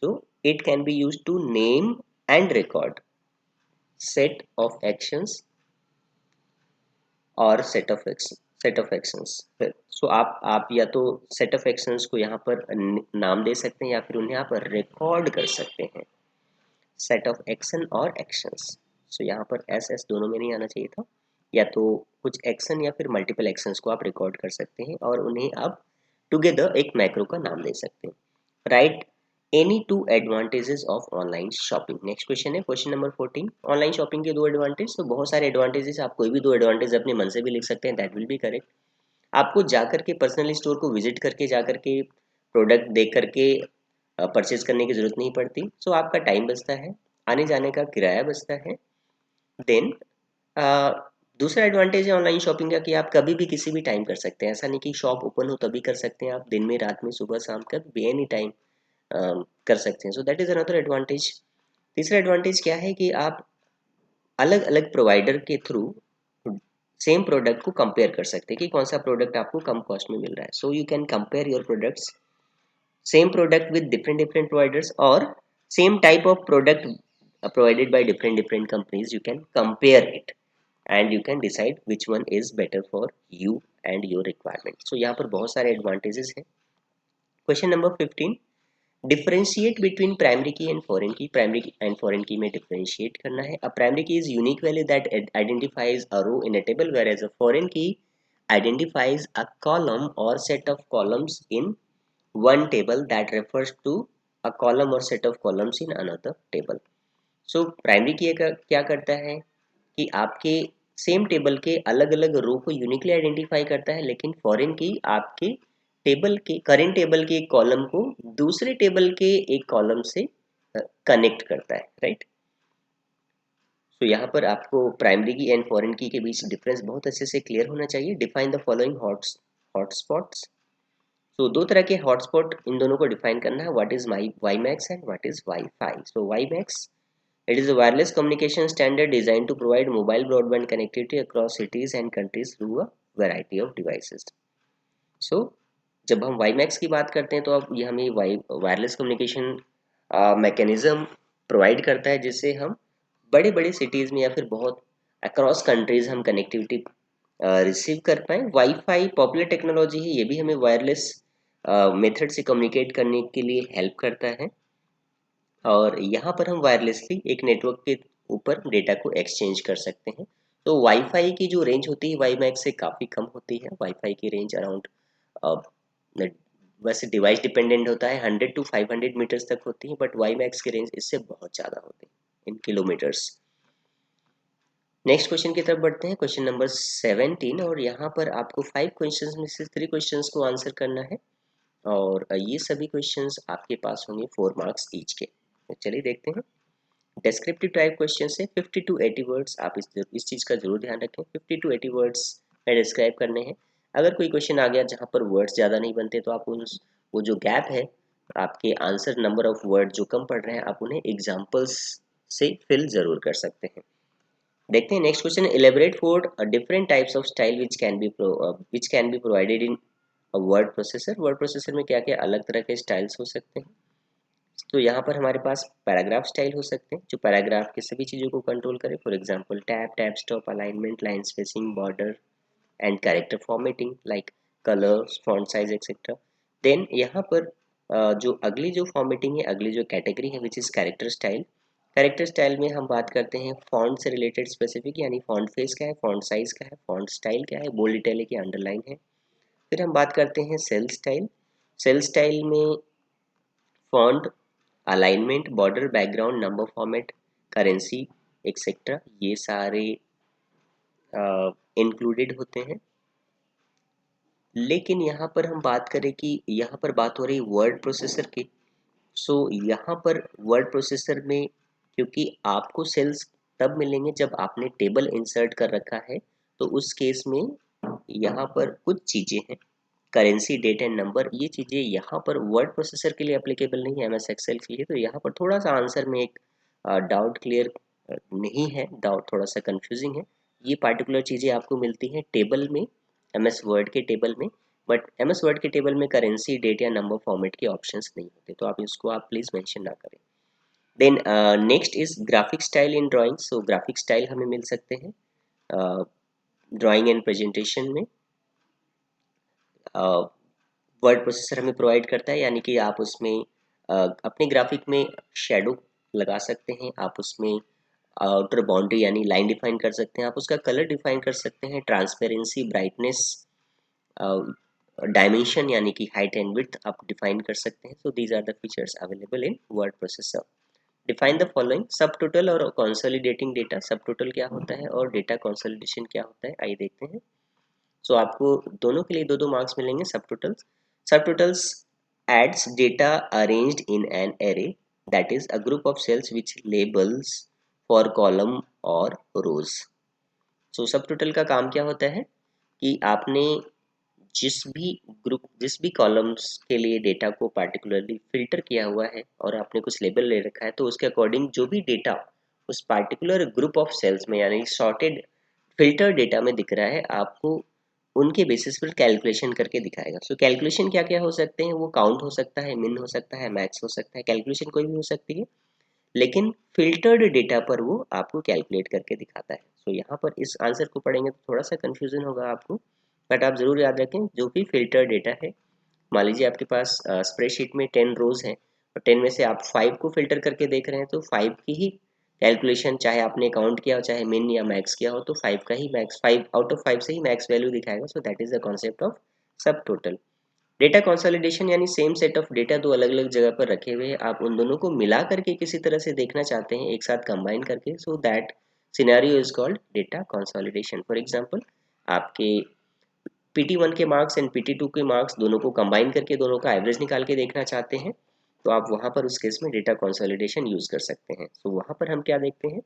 So it can be used to name and record set of actions और set of actions। so आप या तो set of actions को यहाँ पर नाम दे सकते हैं या फिर उन्हें आप रिकॉर्ड कर सकते हैं, set of action और actions। so यहाँ पर एस दोनों में नहीं आना चाहिए था, या तो कुछ एक्शन या फिर मल्टीपल एक्शंस को आप रिकॉर्ड कर सकते हैं और उन्हें आप टुगेदर एक मैक्रो का नाम दे सकते हैं। Right any two advantages of online shopping. Next question है क्वेश्चन नंबर 14, ऑनलाइन शॉपिंग के दो एडवांटेज। तो बहुत सारे एडवांटेजेस, आप कोई भी दो एडवांटेज अपने मन से भी लिख सकते हैं, दैट विल बी करेक्ट। आपको जाकर के पर्सनली स्टोर को विजिट करके जाकर के प्रोडक्ट देख करके परचेज करने की जरूरत नहीं पड़ती। सो आपका टाइम बचता है, आने जाने का किराया बचता है। देन दूसरा एडवांटेज है ऑनलाइन शॉपिंग का कि आप कभी भी किसी भी टाइम कर सकते हैं। ऐसा नहीं कि शॉप ओपन हो तभी कर सकते हैं, आप दिन में, रात में, सुबह शाम, कभी भी एनी टाइम कर सकते हैं। सो दैट इज अनदर एडवांटेज। तीसरा एडवांटेज क्या है कि आप अलग अलग प्रोवाइडर के थ्रू सेम प्रोडक्ट को कंपेयर कर सकते हैं कि कौन सा प्रोडक्ट आपको कम कॉस्ट में मिल रहा है। So you can compare your products, same product with different different providers, और same type of product provided by different different companies. You can compare it and you can decide which one is better for you and your requirement. So यहाँ पर बहुत सारे advantages हैं। Question number 15, differentiate between primary key and foreign key। primary key and foreign key में differentiate करना है। A primary key is unique value that identifies a row in a table, whereas a foreign key identifies a column or set of columns in one table that refers to a column or set of columns in another table. So primary की क्या करता है कि आपके same table के अलग अलग रो को यूनिकली आइडेंटिफाई करता है, लेकिन फॉरेन की आपके टेबल के करेंट टेबल के एक कॉलम को दूसरे टेबल के एक कॉलम से कनेक्ट करता है। राइट, तो यहाँ पर आपको प्राइमरी की एंड फॉरेन की के बीच डिफरेंस बहुत अच्छे से क्लियर होना चाहिए। Define the following hotspots. So दो तरह के हॉटस्पॉट इन दोनों को डिफाइन करना है, what is WiMAX and what is Wi-Fi. So WiMAX, it is a wireless communication standard designed to provide mobile broadband connectivity across cities and countries through a variety of devices. So, जब हम WiMAX की बात करते हैं तो अब ये हमें वायरलेस कम्युनिकेशन मैकेनिज्म प्रोवाइड करता है जिससे हम बड़े बड़े सिटीज़ में या फिर बहुत अक्रॉस कंट्रीज हम कनेक्टिविटी रिसीव कर पाएँ। वाईफाई पॉपुलर टेक्नोलॉजी है, ये भी हमें वायरलेस मेथड से कम्युनिकेट करने के लिए हेल्प करता है और यहाँ पर हम वायरलेसली एक नेटवर्क के ऊपर डेटा को एक्सचेंज कर सकते हैं। तो वाईफाई की जो रेंज होती है वाईमैक्स से काफ़ी कम होती है। वाईफाई की रेंज अराउंड वैसे डिवाइस डिपेंडेंट होता है 100 टू 500 मीटर्स तक होती है, बट वाईमैक्स की रेंज इससे बहुत ज़्यादा होती है इन किलोमीटर्स। नेक्स्ट क्वेश्चन की तरफ बढ़ते हैं, क्वेश्चन नंबर 17, और यहाँ पर आपको 5 क्वेश्चंस में से 3 क्वेश्चंस को आंसर करना है और ये सभी क्वेश्चंस आपके पास होंगे 4 मार्क्स ईच के। तो चलिए देखते हैं। डिस्क्रिप्टिव टाइप क्वेश्चन से 50 टू 80 वर्ड्स, आप इस चीज़ का जरूर ध्यान रखें। 50 टू 80 वर्ड्स में डिस्क्राइब करने हैं। अगर कोई क्वेश्चन आ गया जहाँ पर वर्ड्स ज़्यादा नहीं बनते तो आप वो जो गैप है, आपके आंसर नंबर ऑफ वर्ड जो कम पड़ रहे हैं, आप उन्हें एग्जाम्पल्स से फिल जरूर कर सकते हैं। देखते हैं next question. Elaborate for different types of style which can be provided in word processor. Word processor में क्या क्या अलग तरह के स्टाइल्स हो सकते हैं। तो यहाँ पर हमारे पास पैराग्राफ स्टाइल हो सकते हैं जो पैराग्राफ की सभी चीज़ों को कंट्रोल करे। For example tab, tab stop, alignment, line spacing, border and character formatting like colours, font size etcetera. Then यहाँ पर जो अगली जो फॉर्मेटिंग है, अगली जो कैटेगरी है which is character style. Character style में हम बात करते हैं फॉन्ट से रिलेटेड स्पेसिफिक, यानी फॉन्ट फेस क्या है, फॉन्ट साइज क्या है, फॉन्ट स्टाइल क्या है, बोल्ड, इटैलिक या अंडरलाइन है। फिर हम बात करते हैं सेल स्टाइल। सेल स्टाइल में font, alignment, border, background, number format, currency etcetera, ये सारे इंक्लूडेड होते हैं। लेकिन यहाँ पर हम बात करें कि यहाँ पर बात हो रही वर्ड प्रोसेसर की। सो यहाँ पर वर्ड प्रोसेसर में क्योंकि आपको सेल्स तब मिलेंगे जब आपने टेबल इंसर्ट कर रखा है, तो उस केस में यहाँ पर कुछ चीज़ें हैं, करेंसी, डेट एंड नंबर, ये चीज़ें यहाँ पर वर्ड प्रोसेसर के लिए एप्लीकेबल नहीं है, एमएस एक्सेल के लिए। तो यहाँ पर थोड़ा सा आंसर में एक डाउट क्लियर नहीं है, डाउट थोड़ा सा कंफ्यूजिंग है। ये पार्टिकुलर चीज़ें आपको मिलती हैं टेबल में, एमएस वर्ड के टेबल में, बट एमएस वर्ड के टेबल में करेंसी, डेट या नंबर फॉर्मेट के ऑप्शंस नहीं होते, तो आप इसको आप प्लीज़ मेंशन ना करें। Then next is graphic style in drawing. So graphic style हमें मिल सकते हैं ड्राइंग एंड प्रेजेंटेशन में। वर्ड प्रोसेसर हमें प्रोवाइड करता है, यानी कि आप उसमें अपने ग्राफिक में शेडो लगा सकते हैं, आप उसमें आउटर बाउंड्री यानी लाइन डिफाइन कर सकते हैं, आप उसका कलर डिफाइन कर सकते हैं, ट्रांसपेरेंसी, ब्राइटनेस, डायमेंशन यानी कि हाइट एंड विड्थ आप डिफाइन कर सकते हैं। So these are the features available in word processor. Define the following subtotal और कंसोलिडेटिंग डेटा। सब टोटल क्या होता है और डेटा कंसोलिडेशन क्या होता है, आइए देखते हैं। सो आपको दोनों के लिए 2-2 मार्क्स मिलेंगे। सब totals adds data arranged in an array, that is a group of cells which labels for column और rows। सो सब टोटल का काम क्या होता है कि आपने जिस भी कॉलम्स के लिए डेटा को पार्टिकुलरली फिल्टर किया हुआ है और आपने कुछ लेबल ले रखा है, तो उसके अकॉर्डिंग जो भी डेटा उस पार्टिकुलर ग्रुप ऑफ सेल्स में यानी सॉर्टेड फिल्टर डेटा में दिख रहा है, आपको उनके बेसिस पर कैलकुलेशन करके दिखाएगा। सो कैलकुलेशन क्या क्या हो सकते हैं, वो काउंट हो सकता है, मिन हो सकता है, मैक्स हो सकता है, कैलकुलेशन कोई भी हो सकती है, लेकिन फिल्टर्ड डेटा पर वो आपको कैलकुलेट करके दिखाता है। सो यहाँ पर इस आंसर को पढ़ेंगे तो थोड़ा सा कन्फ्यूजन होगा आपको, बट आप ज़रूर याद रखें जो भी फिल्टर डेटा है, मान लीजिए आपके पास स्प्रेडशीट में 10 रोज हैं और 10 में से आप 5 को फिल्टर करके देख रहे हैं, तो 5 की ही कैलकुलेशन चाहे आपने काउंट किया हो, चाहे मिन या मैक्स किया हो, तो 5 का ही मैक्स, 5 आउट ऑफ 5 से ही मैक्स वैल्यू दिखाएगा। सो that is the concept of सब टोटल। डेटा कंसोलिडेशन यानी सेम सेट ऑफ डेटा दो अलग अलग जगह पर रखे हुए हैं, आप उन दोनों को मिला करके किसी तरह से देखना चाहते हैं, एक साथ कंबाइन करके। So that scenario is called data consolidation. For example, आपके PT1 के मार्क्स एंड PT2 के मार्क्स दोनों को कंबाइन करके दोनों का एवरेज निकाल के देखना चाहते हैं, तो आप वहाँ पर उस केस में डेटा कंसोलिडेशन यूज कर सकते हैं। तो वहाँ पर हम क्या देखते हैं,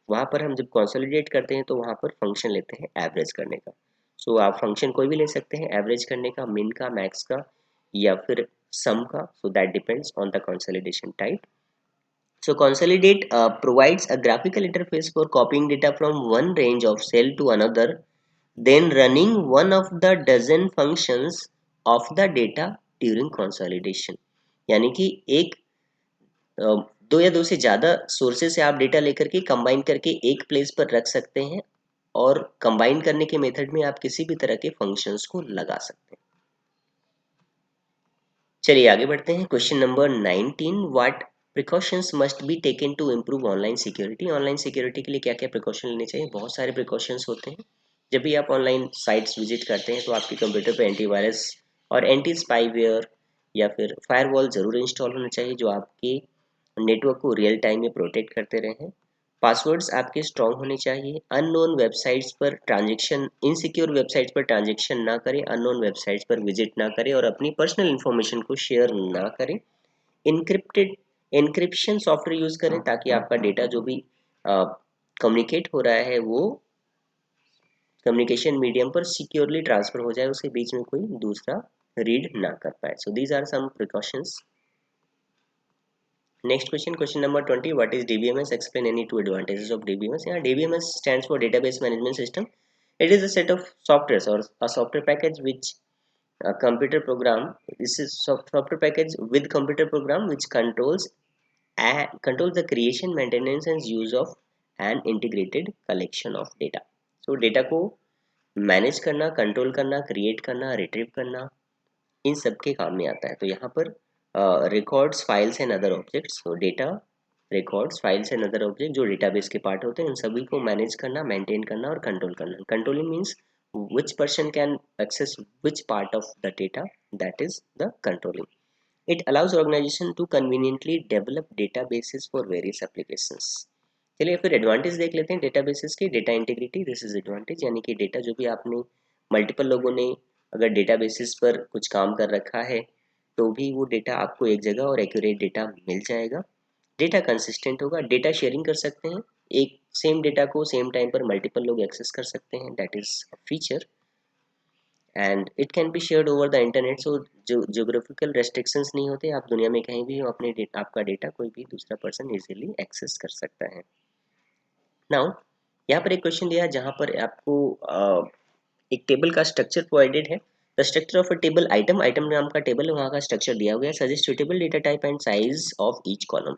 वहाँ पर हम जब कंसोलिडेट करते हैं तो वहाँ पर फंक्शन लेते हैं एवरेज करने का। सो आप फंक्शन कोई भी ले सकते हैं एवरेज करने का, मिन का, मैक्स का या फिर सम का। So that depends on the consolidation type. So consolidate provides a graphical interface for copying data from one range of cell to another, then running one of the dozen functions of the data during consolidation। यानी कि एक दो या दो से ज़्यादा sources से आप डेटा लेकर के कंबाइन करके एक प्लेस पर रख सकते हैं और कंबाइन करने के मेथड में आप किसी भी तरह के फंक्शंस को लगा सकते हैं। चलिए आगे बढ़ते हैं। Question number 19, what precautions must be taken to improve online security. Online security के लिए क्या क्या प्रिकॉशन लेने चाहिए? बहुत सारे प्रिकॉशंस होते हैं। जब भी आप ऑनलाइन साइट्स विजिट करते हैं तो आपके कंप्यूटर पे एंटीवायरस और एंटी स्पाईवेयर या फिर फायरवॉल ज़रूर इंस्टॉल होना चाहिए जो आपके नेटवर्क को रियल टाइम में प्रोटेक्ट करते रहें। पासवर्ड्स आपके स्ट्रॉन्ग होने चाहिए। अननोन वेबसाइट्स पर ट्रांजैक्शन, इनसिक्योर वेबसाइट्स पर ट्रांजैक्शन ना करें, अननोन वेबसाइट्स पर विजिट ना करें और अपनी पर्सनल इन्फॉर्मेशन को शेयर ना करें। इनक्रिप्टेड एन्क्रिप्शन सॉफ्टवेयर यूज़ करें ताकि आपका डेटा जो भी कम्युनिकेट हो रहा है वो कम्युनिकेशन मीडियम पर सिक्योरली ट्रांसफर हो जाए, उसके बीच में कोई दूसरा रीड ना कर पाए। So these are some precautions. Next question, question number 20, what is DBMS, explain any two advantages of DBMS. यहाँ DBMS stands for database management system. It is a set of software और a software package which a computer program. This is software package with computer program which controls the creation, maintenance and use of an integrated collection of data. So data को manage करना, control करना, create करना, retrieve करना, इन सब के काम में आता है। तो यहाँ पर records, files and other objects, तो data, records, files and other object जो डेटाबेस के पार्ट होते हैं उन सभी को मैनेज करना, मेंटेन करना और कंट्रोल करना। Controlling means which person can access which part of the data, that is the controlling. It allows organization to conveniently develop databases for various applications. चलिए फिर एडवांटेज देख लेते हैं डेटाबेसेस के। Data integrity, this is advantage, यानी कि data जो भी आपने मल्टीपल लोगों ने अगर डेटाबेसेस पर कुछ काम कर रखा है तो भी वो डेटा आपको एक जगह और एक्यूरेट डेटा मिल जाएगा। डेटा कंसिस्टेंट होगा, डेटा शेयरिंग कर सकते हैं, एक सेम डेटा को सेम टाइम पर मल्टीपल लोग एक्सेस कर सकते हैं, that is feature. And it can be shared over the internet, so जो ज्योग्राफिकल रेस्ट्रिक्शंस नहीं होते, आप दुनिया में कहीं भी हो अपने डेटा, आपका डेटा कोई भी दूसरा पर्सन इजीली एक्सेस कर सकता है। नाउ यहाँ पर एक क्वेश्चन दिया है जहाँ पर आपको एक टेबल का स्ट्रक्चर प्रोवाइडेड है। The structure of a table, item, item नाम का टेबल है, वहाँ का स्ट्रक्चर दिया गया है। Suggest suitable data type and size of each column.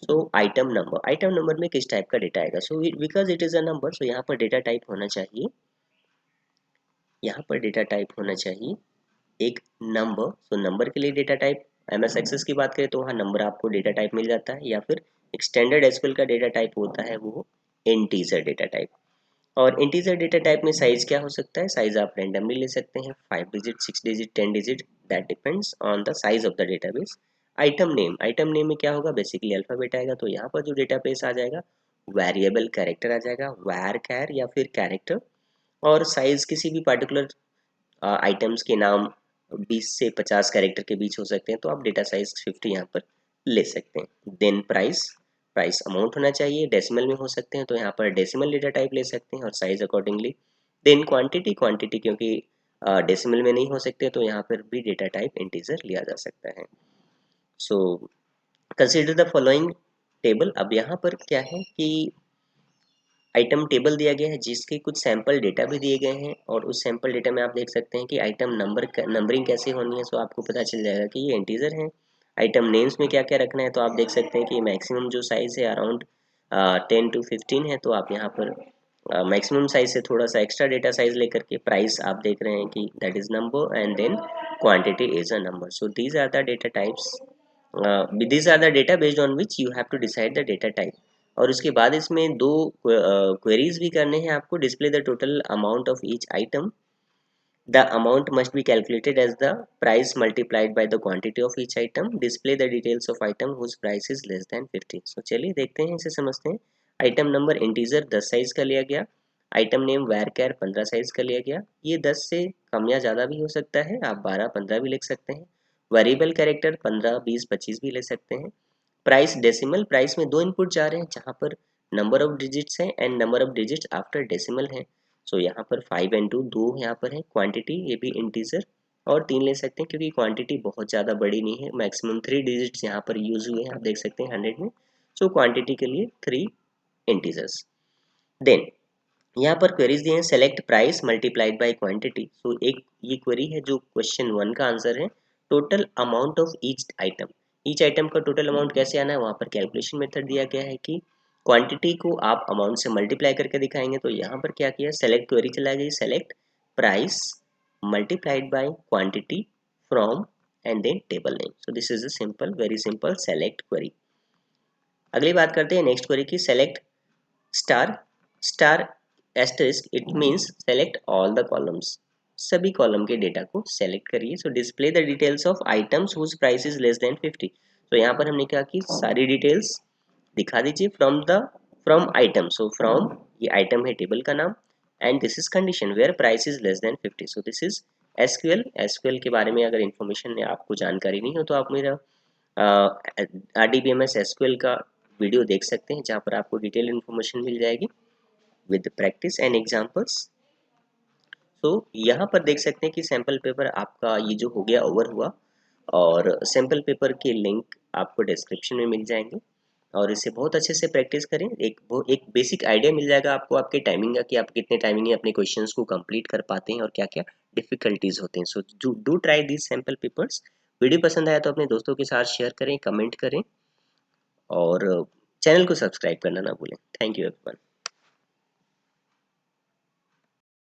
So item number, item number में किस टाइप का डेटा आएगा? So because it is a number, so यहाँ पर डेटा टाइप होना चाहिए, यहाँ पर डेटा टाइप होना चाहिए एक नंबर। सो नंबर के लिए डेटा टाइप, एमएस एक्सेस की बात करें तो वहाँ नंबर आपको डेटा टाइप मिल जाता है, या फिर एक स्टैंडर्ड एसक्यूएल का डेटा टाइप होता है वो इंटीजर डेटा टाइप। और इंटीजर डेटा टाइप में साइज क्या हो सकता है? साइज आप रैंडमली ले सकते हैं, 5 digit, 6 digit, 10 digit, that depends on the size of the database. Item name, item name में क्या होगा? बेसिकली अल्फाबेट आएगा, तो यहाँ पर जो डेटाबेस आ जाएगा वेरिएबल कैरेक्टर आ जाएगा, वार कैर या फिर कैरेक्टर। और साइज किसी भी पर्टिकुलर आइटम्स के नाम 20 से 50 कैरेक्टर के बीच हो सकते हैं, तो आप डेटा साइज 50 यहाँ पर ले सकते हैं। देन प्राइस, प्राइस अमाउंट होना चाहिए, डेसिमल में हो सकते हैं तो यहाँ पर डेसिमल डेटा टाइप ले सकते हैं और size accordingly. Then quantity, quantity क्योंकि डेसिमल में नहीं हो सकते तो यहाँ पर भी डेटा टाइप इंटीजर लिया जा सकता है। So consider the following table. अब यहाँ पर क्या है कि आइटम टेबल दिया गया है जिसके कुछ सैंपल डेटा भी दिए गए हैं, और उस सैंपल डेटा में आप देख सकते हैं कि आइटम नंबर, नंबरिंग कैसे होनी है। सो आपको पता चल जाएगा कि ये इंटीजर है। आइटम नेम्स में क्या क्या रखना है, तो आप देख सकते हैं कि मैक्सिमम जो साइज है अराउंड 10 to 15 है, तो आप यहाँ पर मैक्सिमम साइज से थोड़ा सा एक्स्ट्रा डेटा साइज लेकर के प्राइस आप देख रहे हैं कि that is number and then quantity is a number. So these are the data types, these are the data based on which you have to decide the data type। और उसके बाद इसमें दो क्वेरीज भी करने हैं आपको। Display the total amount of each item, the amount must be calculated as the price multiplied by the quantity of each item, display the details of item whose price is less than 50। सो चलिए देखते हैं, इसे समझते हैं। Item number integer 10 size का लिया गया, आइटम नेम वैरकैर 15 साइज का लिया गया, ये 10 से कम या ज़्यादा भी हो सकता है, आप 12-15 भी लिख सकते हैं। वेरिएबल कैरेक्टर 15, 20, 25 भी ले सकते हैं। प्राइस डेसिमल, प्राइस में दो इनपुट जा रहे हैं जहाँ पर नंबर ऑफ डिजिट्स हैं and number of digits after decimal है। सो यहाँ पर 5 and 2 दो यहाँ पर है। क्वांटिटी, ये भी इंटीजर, और 3 ले सकते हैं क्योंकि क्वांटिटी बहुत ज़्यादा बड़ी नहीं है, मैक्सिमम 3 डिजिट्स यहाँ पर यूज हुए हैं, आप देख सकते हैं 100 में। सो क्वांटिटी के लिए 3 इंटीजर्स। देन यहाँ पर क्वेरीज दिए हैं, select price multiplied by quantity. So एक ये क्वेरी है जो क्वेश्चन 1 का आंसर है। Total amount of each item, each item का टोटल अमाउंट कैसे आना है, वहाँ पर कैलकुलेशन मेथड दिया गया है कि क्वांटिटी को आप अमाउंट से मल्टीप्लाई करके दिखाएंगे। तो यहाँ पर क्या किया, सेलेक्ट क्वेरी चला गई, select price multiplied by quantity from and then table name. So this is a simple, very simple select query. अगली बात करते हैं नेक्स्ट क्वेरी की, select star star asterisk, it means select all the columns, सभी column के data को select करिए। So display the details of items whose price is less than 50। तो यहाँ पर हमने क्या की, सारी डिटेल्स दिखा दीजिए फ्रॉम आइटम। सो फ्रॉम, ये आइटम है टेबल का नाम, and this is condition where price is less than 50। So this is SQL. SQL के बारे में अगर इन्फॉर्मेशन आपको जानकारी नहीं हो तो आप मेरा RDBMS एसक्यूएल का वीडियो देख सकते हैं, जहाँ पर आपको डिटेल इन्फॉर्मेशन मिल जाएगी विद प्रैक्टिस एंड एग्जाम्पल्स। तो यहाँ पर देख सकते हैं कि सैम्पल पेपर आपका ये जो हो गया ओवर हुआ, और सैम्पल पेपर के लिंक आपको डिस्क्रिप्शन में मिल जाएंगे, और इसे बहुत अच्छे से प्रैक्टिस करें। एक बेसिक आइडिया मिल जाएगा आपको आपके टाइमिंग का, कि आप कितने टाइमिंग में अपने क्वेश्चंस को कंप्लीट कर पाते हैं और क्या क्या डिफिकल्टीज होते हैं। So do try this sample papers. Video पसंद आया तो अपने दोस्तों के साथ शेयर करें, कमेंट करें, और चैनल को सब्सक्राइब करना ना भूलें। Thank you everyone.